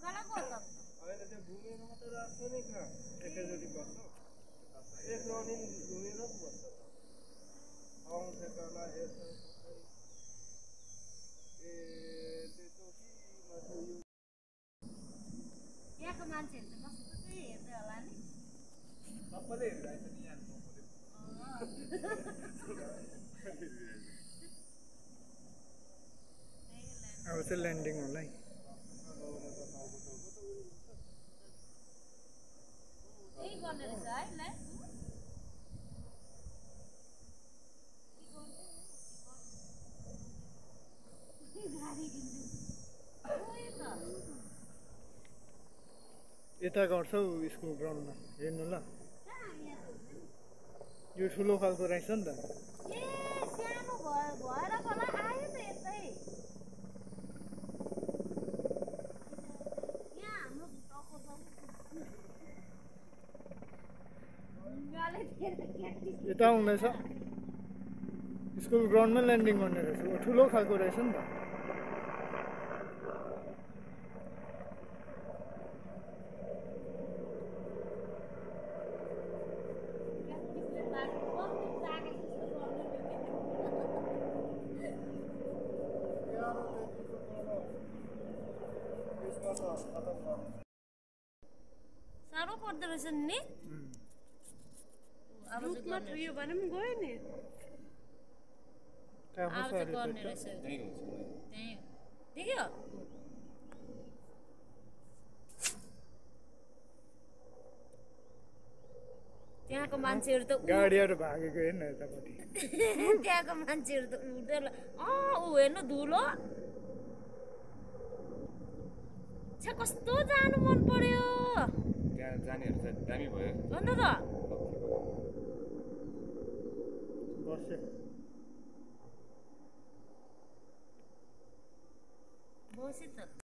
अहिले त्यो घुमेर मात्रै राख्छु नि कहाँ एकैचोटि बस्छ एक रनिङ घुमेर पो बस्छ आउँछ कला यसो ए त्यो चौकीमा छ यो यहाँको मान्छेहरू त कस्तो चाहिँ हेर्दै होला नि सबैले हेरिरहेछ नि यहाँ अब चाहिँ ल्यान्डिङ होला है त्यही गर्ने रहेछ है ल्यान्ड यता गर्छौ स्कुल ग्राउन्डमा हेर्नु ल यो ठुलो खालको रहेछ नि त ए सानो भएर होला आयो त यतै यहाँ हाम्रो टको यता हुँदैछ स्कुल ग्राउन्डमा ल्यान्डिङ गर्ने रहेछ ठुलो खालको रहेछ नि त साह्रो पर्दो रहेछ नि अब उयो भने पनि गयो नि अब चाहिँ गर्ने रहेछ त्यही देख्यो त्यहाँको मान्छेहरू त गाडीहरू भागेको हेर्न यतापट्टि त्यहाँको मान्छेहरू त उड्दै ऊ हेर्नु धुलो छ्या कस्तो जानु मन पर्यो त्यहाँ जानेहरू चाहिँ दामी भयो अन्त त बस्यो त